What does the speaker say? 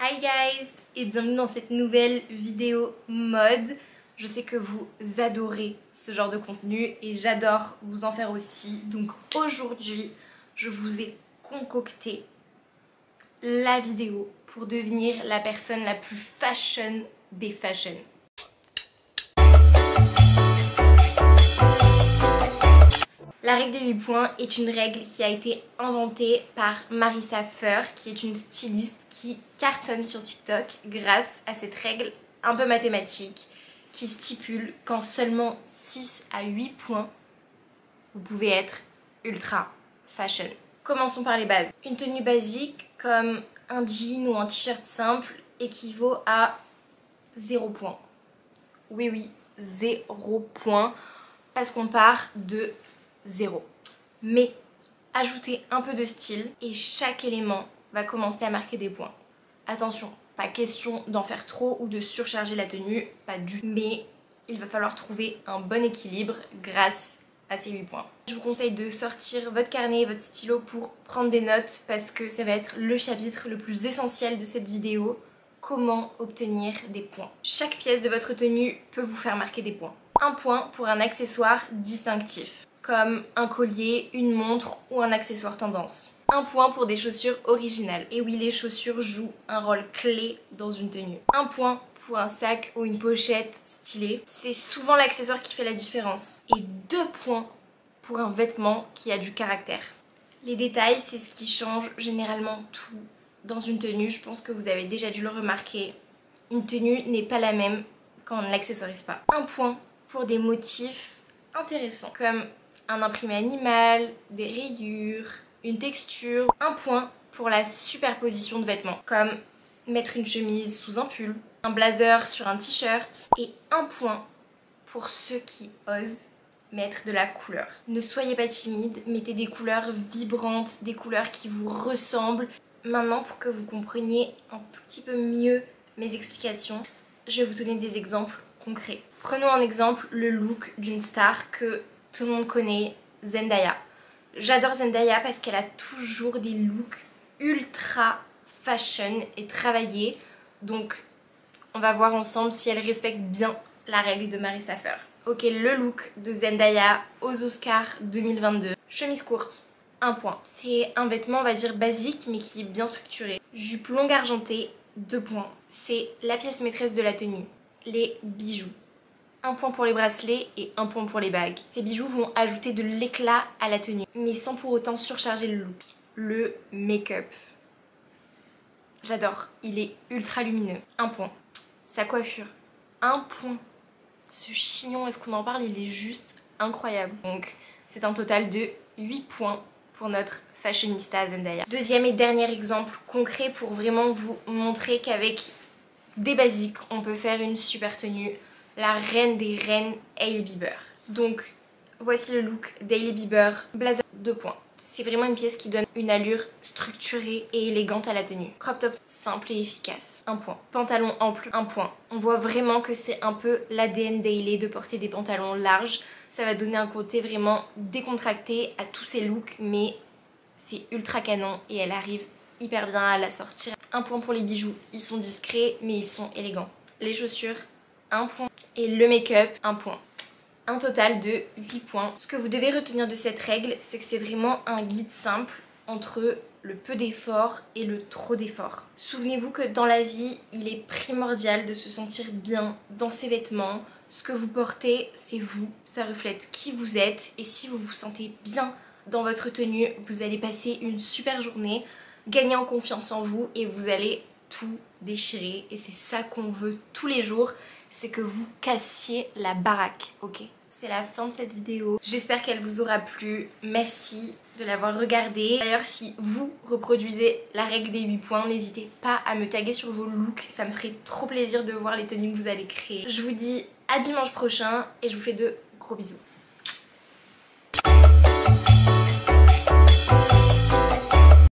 Hi guys et bienvenue dans cette nouvelle vidéo mode. Je sais que vous adorez ce genre de contenu et j'adore vous en faire aussi. Donc aujourd'hui, je vous ai concocté la vidéo pour devenir la personne la plus fashion des fashions. La règle des 8 points est une règle qui a été inventée par Marissa Feur, qui est une styliste qui cartonne sur TikTok grâce à cette règle un peu mathématique qui stipule qu'en seulement 6 à 8 points, vous pouvez être ultra fashion. Commençons par les bases. Une tenue basique comme un jean ou un t-shirt simple équivaut à 0 points. Oui, 0 points parce qu'on part de 0. Mais ajoutez un peu de style et chaque élément va commencer à marquer des points. Attention, pas question d'en faire trop ou de surcharger la tenue, pas du tout. Mais il va falloir trouver un bon équilibre grâce à ces 8 points. Je vous conseille de sortir votre carnet et votre stylo pour prendre des notes parce que ça va être le chapitre le plus essentiel de cette vidéo. Comment obtenir des points. Chaque pièce de votre tenue peut vous faire marquer des points. Un point pour un accessoire distinctif, comme un collier, une montre ou un accessoire tendance. Un point pour des chaussures originales. Et oui, les chaussures jouent un rôle clé dans une tenue. Un point pour un sac ou une pochette stylée. C'est souvent l'accessoire qui fait la différence. Et 2 points pour un vêtement qui a du caractère. Les détails, c'est ce qui change généralement tout dans une tenue. Je pense que vous avez déjà dû le remarquer. Une tenue n'est pas la même quand on ne l'accessorise pas. Un point pour des motifs intéressants, comme un imprimé animal, des rayures, une texture. Un point pour la superposition de vêtements, comme mettre une chemise sous un pull, un blazer sur un t-shirt. Et un point pour ceux qui osent mettre de la couleur. Ne soyez pas timide, mettez des couleurs vibrantes, des couleurs qui vous ressemblent. Maintenant, pour que vous compreniez un tout petit peu mieux mes explications, je vais vous donner des exemples concrets. Prenons en exemple le look d'une star que tout le monde connaît, Zendaya. J'adore Zendaya parce qu'elle a toujours des looks ultra fashion et travaillés. Donc on va voir ensemble si elle respecte bien la règle de Marissa Feur. Ok, le look de Zendaya aux Oscars 2022. Chemise courte, 1 point. C'est un vêtement, on va dire basique, mais qui est bien structuré. Jupe longue argentée, 2 points. C'est la pièce maîtresse de la tenue. Les bijoux. 1 point pour les bracelets et 1 point pour les bagues. Ces bijoux vont ajouter de l'éclat à la tenue, mais sans pour autant surcharger le look. Le make-up. J'adore, il est ultra lumineux. 1 point. Sa coiffure. 1 point. Ce chignon, est-ce qu'on en parle? Il est juste incroyable. Donc c'est un total de 8 points pour notre fashionista Zendaya. Deuxième et dernier exemple concret pour vraiment vous montrer qu'avec des basiques, on peut faire une super tenue. La reine des reines, Hailey Bieber. Donc voici le look d'Hailey Bieber, blazer, 2 points. C'est vraiment une pièce qui donne une allure structurée et élégante à la tenue. Crop top simple et efficace, 1 point. Pantalon ample, 1 point. On voit vraiment que c'est un peu l'ADN d'Hailey de porter des pantalons larges. Ça va donner un côté vraiment décontracté à tous ces looks, mais c'est ultra canon et elle arrive hyper bien à la sortir. 1 point pour les bijoux, ils sont discrets mais ils sont élégants. Les chaussures, 1 point. Et le make-up, 1 point. Un total de 8 points. Ce que vous devez retenir de cette règle, c'est que c'est vraiment un guide simple entre le peu d'effort et le trop d'effort. Souvenez-vous que dans la vie, il est primordial de se sentir bien dans ses vêtements. Ce que vous portez, c'est vous. Ça reflète qui vous êtes. Et si vous vous sentez bien dans votre tenue, vous allez passer une super journée, gagner en confiance en vous et vous allez tout déchirer. Et c'est ça qu'on veut tous les jours. C'est que vous cassiez la baraque, ok? C'est la fin de cette vidéo. J'espère qu'elle vous aura plu. Merci de l'avoir regardée. D'ailleurs, si vous reproduisez la règle des 8 points, n'hésitez pas à me taguer sur vos looks. Ça me ferait trop plaisir de voir les tenues que vous allez créer. Je vous dis à dimanche prochain et je vous fais de gros bisous.